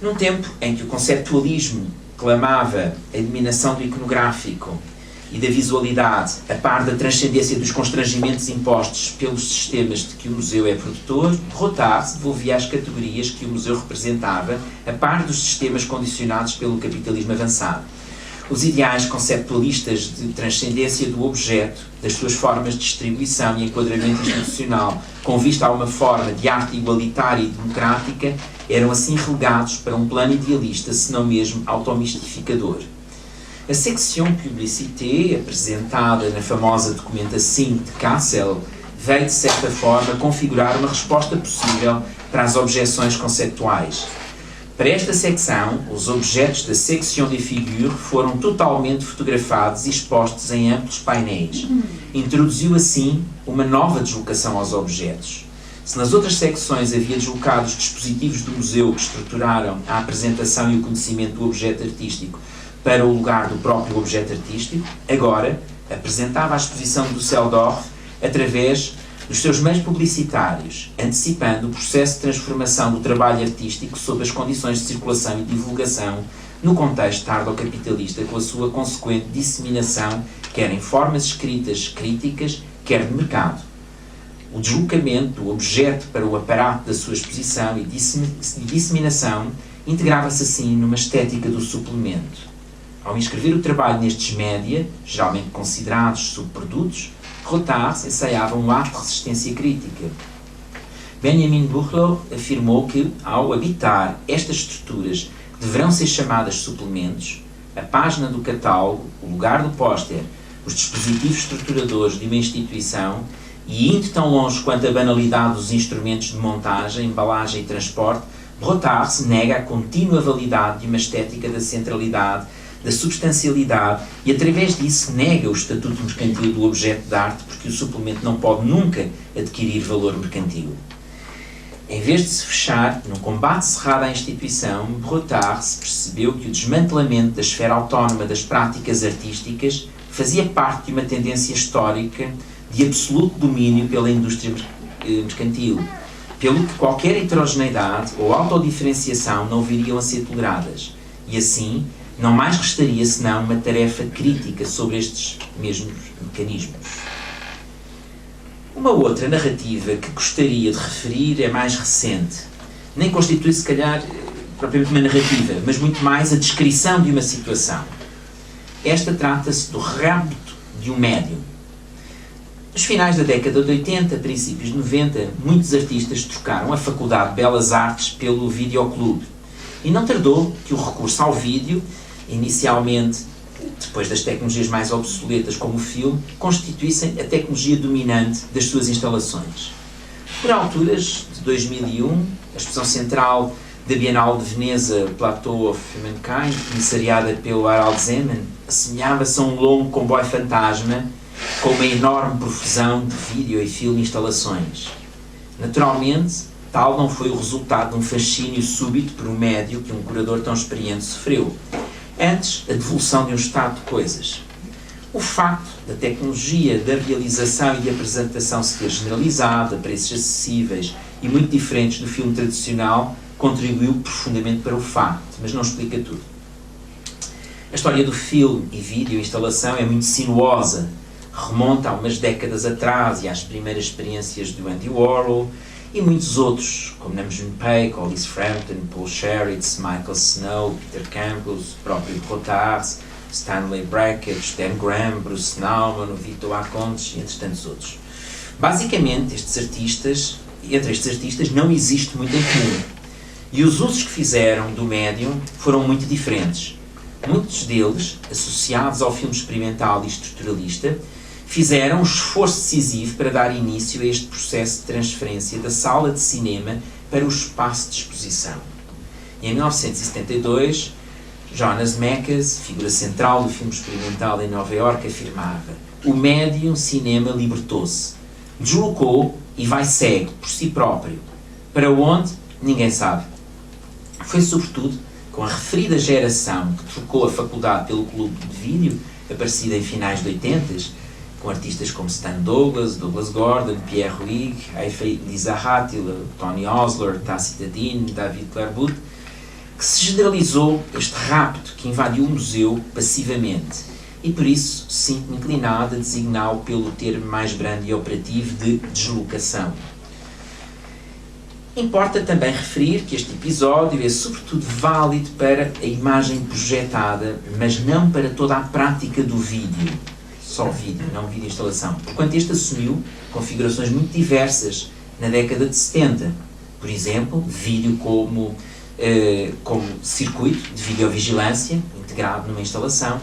Num tempo em que o conceptualismo clamava a eliminação do iconográfico e da visualidade, a par da transcendência dos constrangimentos impostos pelos sistemas de que o museu é produtor, Rotard devolvia as categorias que o museu representava, a par dos sistemas condicionados pelo capitalismo avançado. Os ideais conceptualistas de transcendência do objeto, das suas formas de distribuição e enquadramento institucional, com vista a uma forma de arte igualitária e democrática, eram assim relegados para um plano idealista, se não mesmo automistificador. A section Publicité, apresentada na famosa documenta 5 de Cassel, veio, de certa forma, configurar uma resposta possível para as objeções conceptuais. Para esta secção, os objetos da section des figures foram totalmente fotografados e expostos em amplos painéis. Introduziu, assim, uma nova deslocação aos objetos. Se nas outras secções havia deslocado os dispositivos do museu que estruturaram a apresentação e o conhecimento do objeto artístico para o lugar do próprio objeto artístico, agora apresentava a exposição do Düsseldorf através dos seus meios publicitários, antecipando o processo de transformação do trabalho artístico sob as condições de circulação e divulgação no contexto tardo-capitalista, com a sua consequente disseminação, quer em formas escritas críticas, quer de mercado. O deslocamento do objeto para o aparato da sua exposição e disseminação integrava-se assim numa estética do suplemento. Ao inscrever o trabalho nestes média, geralmente considerados subprodutos, Rotard ensaiava um ato de resistência crítica. Benjamin Buchloh afirmou que, ao habitar estas estruturas que deverão ser chamadas suplementos, a página do catálogo, o lugar do póster, os dispositivos estruturadores de uma instituição, e indo tão longe quanto a banalidade dos instrumentos de montagem, embalagem e transporte, Rotard se nega a contínua validade de uma estética da centralidade, da substancialidade, e através disso nega o estatuto mercantil do objeto de arte, porque o suplemento não pode nunca adquirir valor mercantil. Em vez de se fechar num combate cerrado à instituição, Rotard se percebeu que o desmantelamento da esfera autónoma das práticas artísticas fazia parte de uma tendência histórica de absoluto domínio pela indústria mercantil, pelo que qualquer heterogeneidade ou autodiferenciação não viriam a ser toleradas, e assim não mais restaria senão uma tarefa crítica sobre estes mesmos mecanismos. Uma outra narrativa que gostaria de referir é mais recente. Nem constitui, se calhar, propriamente uma narrativa, mas muito mais a descrição de uma situação. Esta trata-se do rapto de um médium. Nos finais da década de 80, princípios de 90, muitos artistas trocaram a Faculdade de Belas Artes pelo videoclube. E não tardou que o recurso ao vídeo, inicialmente, depois das tecnologias mais obsoletas como o filme, constituíssem a tecnologia dominante das suas instalações. Por alturas de 2001, a exposição central da Bienal de Veneza, Plateau of Humankind, comissariada pelo Harald Zeman, assemelhava-se a um longo comboio fantasma com uma enorme profusão de vídeo e filme instalações. Naturalmente, tal não foi o resultado de um fascínio súbito por um médio que um curador tão experiente sofreu. Antes, a devolução de um estado de coisas. O facto da tecnologia da realização e de apresentação se ter generalizado a preços acessíveis e muito diferentes do filme tradicional contribuiu profundamente para o facto, mas não explica tudo. A história do filme e vídeo instalação é muito sinuosa, remonta a umas décadas atrás e às primeiras experiências do Andy Warhol e muitos outros, como Namjoon Paik, Hollis Frampton, Paul Sherritts, Michael Snow, Peter Campbell, o próprio Rotard, Stanley Brackett, Dan Graham, Bruce Nauman, Vito Acontes, entre tantos outros. Basicamente, entre estes artistas não existe muito em comum. E os usos que fizeram do médium foram muito diferentes. Muitos deles, associados ao filme experimental e estruturalista, fizeram um esforço decisivo para dar início a este processo de transferência da sala de cinema para o espaço de exposição. E em 1972, Jonas Mekas, figura central do filme experimental em Nova Iorque, afirmava: o médium cinema libertou-se, deslocou e vai cego por si próprio. Para onde? Ninguém sabe. Foi sobretudo com a referida geração que trocou a faculdade pelo clube de vídeo, aparecida em finais de 80, com artistas como Stan Douglas, Douglas Gordon, Pierre Huyghe, Lisa Hattila, Tony Osler, Tacita Dean, David Clairbout, que se generalizou este rapto que invadiu o museu passivamente e por isso sinto-me inclinado a designá-lo pelo termo mais brando e operativo de deslocação. Importa também referir que este episódio é sobretudo válido para a imagem projetada, mas não para toda a prática do vídeo. Só vídeo, não vídeo instalação. Porquanto este assumiu configurações muito diversas na década de 70. Por exemplo, vídeo como circuito de videovigilância integrado numa instalação,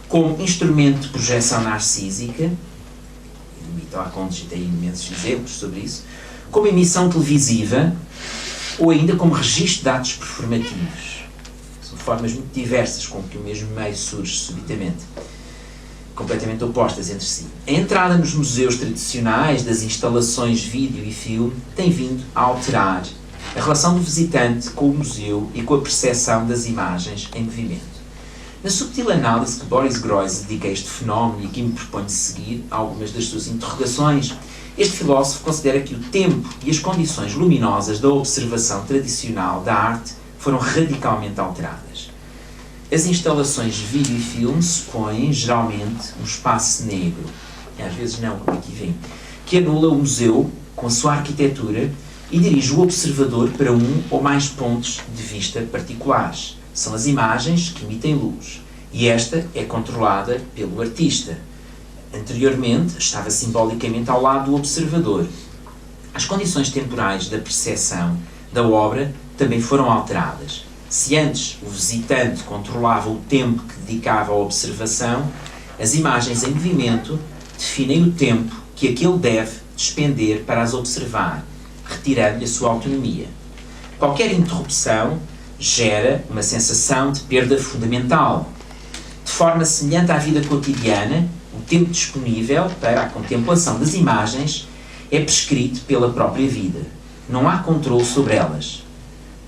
como instrumento de projeção narcísica, o Mito Acontes tem imensos exemplos sobre isso, como emissão televisiva ou ainda como registro de atos performativos. São formas muito diversas com que o mesmo meio surge subitamente, completamente opostas entre si. A entrada nos museus tradicionais das instalações vídeo e filme tem vindo a alterar a relação do visitante com o museu e com a percepção das imagens em movimento. Na subtil análise que Boris Groys dedica a este fenómeno e que me proponho seguir algumas das suas interrogações, este filósofo considera que o tempo e as condições luminosas da observação tradicional da arte foram radicalmente alteradas. As instalações de vídeo e filme supõem, geralmente, um espaço negro, e às vezes não, como aqui vem, que anula o museu com a sua arquitetura e dirige o observador para um ou mais pontos de vista particulares. São as imagens que emitem luz, e esta é controlada pelo artista. Anteriormente, estava simbolicamente ao lado do observador. As condições temporais da percepção da obra também foram alteradas. Se antes o visitante controlava o tempo que dedicava à observação, as imagens em movimento definem o tempo que aquele deve despender para as observar, retirando-lhe a sua autonomia. Qualquer interrupção gera uma sensação de perda fundamental. De forma semelhante à vida cotidiana, o tempo disponível para a contemplação das imagens é prescrito pela própria vida. Não há controle sobre elas.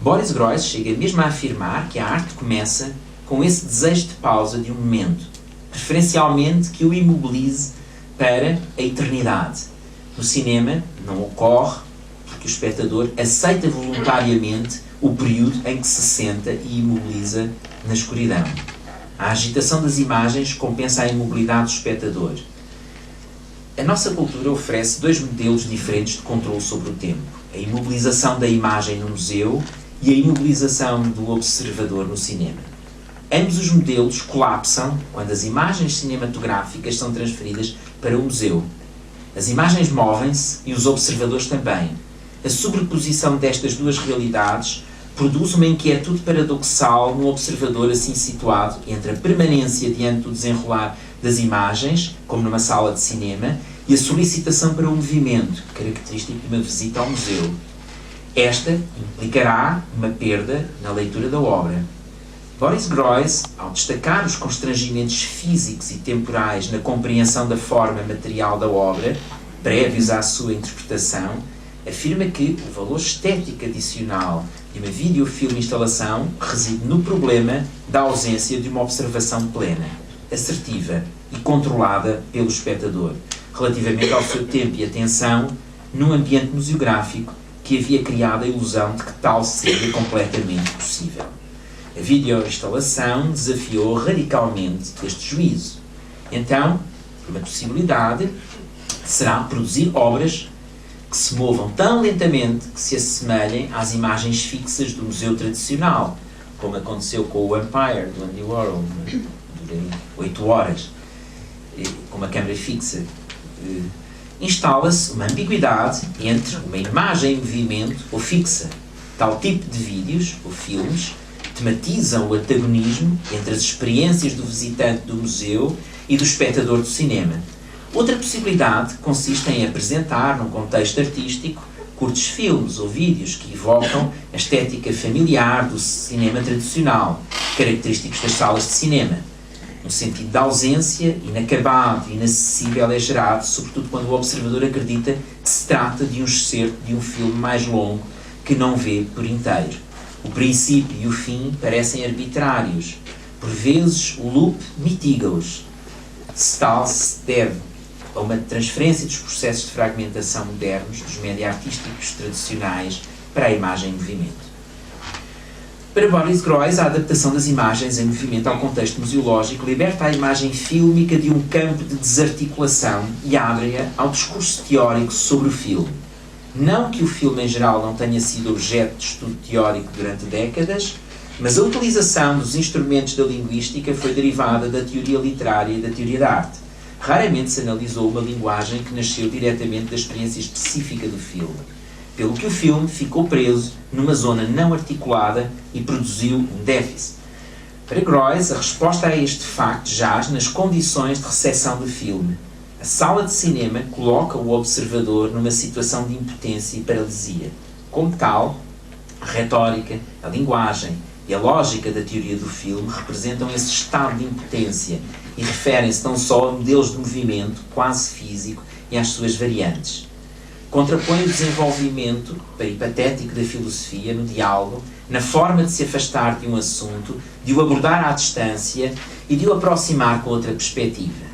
Boris Groys chega mesmo a afirmar que a arte começa com esse desejo de pausa de um momento, preferencialmente que o imobilize para a eternidade. No cinema não ocorre porque o espectador aceita voluntariamente o período em que se senta e imobiliza na escuridão. A agitação das imagens compensa a imobilidade do espectador. A nossa cultura oferece dois modelos diferentes de controle sobre o tempo. A imobilização da imagem no museu e a imobilização do observador no cinema. Ambos os modelos colapsam quando as imagens cinematográficas são transferidas para o museu. As imagens movem-se e os observadores também. A sobreposição destas duas realidades produz uma inquietude paradoxal no observador assim situado entre a permanência diante do desenrolar das imagens, como numa sala de cinema, e a solicitação para o movimento, característico de uma visita ao museu. Esta implicará uma perda na leitura da obra. Boris Groys, ao destacar os constrangimentos físicos e temporais na compreensão da forma material da obra, prévios à sua interpretação, afirma que o valor estético adicional de uma videofilme instalação reside no problema da ausência de uma observação plena, assertiva e controlada pelo espectador, relativamente ao seu tempo e atenção num ambiente museográfico que havia criado a ilusão de que tal seria completamente possível. A videoinstalação desafiou radicalmente este juízo. Então, uma possibilidade será produzir obras que se movam tão lentamente que se assemelhem às imagens fixas do museu tradicional, como aconteceu com o Empire, do Andy Warhol, durante 8 horas, com uma câmera fixa. Instala-se uma ambiguidade entre uma imagem em movimento ou fixa. Tal tipo de vídeos ou filmes tematizam o antagonismo entre as experiências do visitante do museu e do espectador do cinema. Outra possibilidade consiste em apresentar, num contexto artístico, curtos filmes ou vídeos que evocam a estética familiar do cinema tradicional, característicos das salas de cinema. Um sentido de ausência, inacabado e inacessível é gerado, sobretudo quando o observador acredita que se trata de um excerto de um filme mais longo que não vê por inteiro. O princípio e o fim parecem arbitrários. Por vezes, o loop mitiga-os. Se tal se deve a uma transferência dos processos de fragmentação modernos dos média artísticos tradicionais para a imagem em movimento. Para Boris Groys, a adaptação das imagens em movimento ao contexto museológico liberta a imagem fílmica de um campo de desarticulação e abre-a ao discurso teórico sobre o filme. Não que o filme em geral não tenha sido objeto de estudo teórico durante décadas, mas a utilização dos instrumentos da linguística foi derivada da teoria literária e da teoria da arte. Raramente se analisou uma linguagem que nasceu diretamente da experiência específica do filme, pelo que o filme ficou preso numa zona não articulada e produziu um déficit. Para Groys, a resposta a este facto jaz nas condições de recepção do filme. A sala de cinema coloca o observador numa situação de impotência e paralisia. Como tal, a retórica, a linguagem e a lógica da teoria do filme representam esse estado de impotência e referem-se não só a modelos de movimento quase físico e às suas variantes. Contrapõe o desenvolvimento peripatético da filosofia no diálogo, na forma de se afastar de um assunto, de o abordar à distância e de o aproximar com outra perspectiva.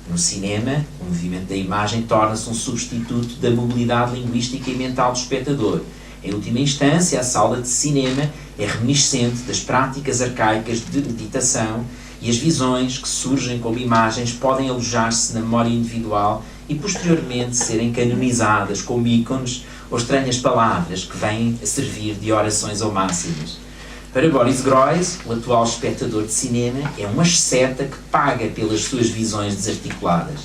No cinema, o movimento da imagem torna-se um substituto da mobilidade linguística e mental do espectador. Em última instância, a sala de cinema é reminiscente das práticas arcaicas de meditação e as visões que surgem como imagens podem alojar-se na memória individual e posteriormente serem canonizadas como ícones ou estranhas palavras que vêm a servir de orações ou máximas. Para Boris Groys, o atual espectador de cinema é um asceta que paga pelas suas visões desarticuladas.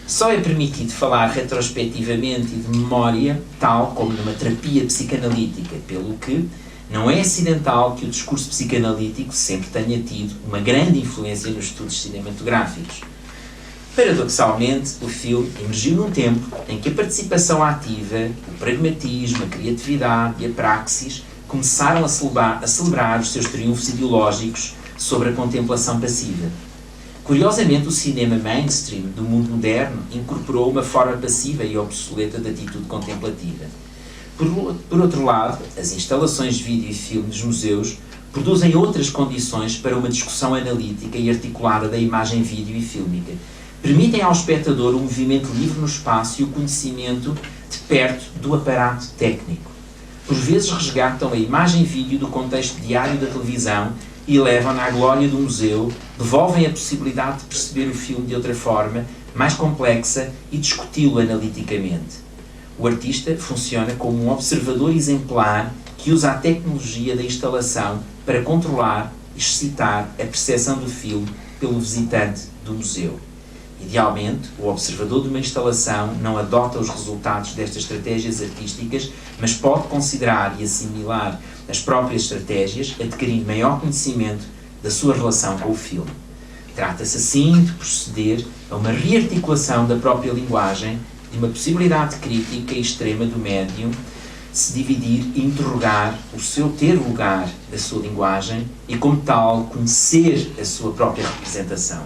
Só é permitido falar retrospectivamente e de memória, tal como numa terapia psicanalítica, pelo que não é acidental que o discurso psicanalítico sempre tenha tido uma grande influência nos estudos cinematográficos. Paradoxalmente, o filme emergiu num tempo em que a participação ativa, o pragmatismo, a criatividade e a praxis começaram a celebrar os seus triunfos ideológicos sobre a contemplação passiva. Curiosamente, o cinema mainstream do mundo moderno incorporou uma forma passiva e obsoleta de atitude contemplativa. Por outro lado, as instalações de vídeo e filme dos museus produzem outras condições para uma discussão analítica e articulada da imagem vídeo e fílmica. Permitem ao espectador um movimento livre no espaço e o conhecimento de perto do aparato técnico. Por vezes resgatam a imagem vídeo do contexto diário da televisão e levam-na à glória do museu, devolvem a possibilidade de perceber o filme de outra forma, mais complexa e discuti-lo analiticamente. O artista funciona como um observador exemplar que usa a tecnologia da instalação para controlar e excitar a percepção do filme pelo visitante do museu. Idealmente, o observador de uma instalação não adota os resultados destas estratégias artísticas, mas pode considerar e assimilar as próprias estratégias, adquirindo maior conhecimento da sua relação com o filme. Trata-se, assim, de proceder a uma rearticulação da própria linguagem, de uma possibilidade crítica e extrema do médium, se dividir e interrogar o seu ter lugar da sua linguagem e, como tal, conhecer a sua própria representação.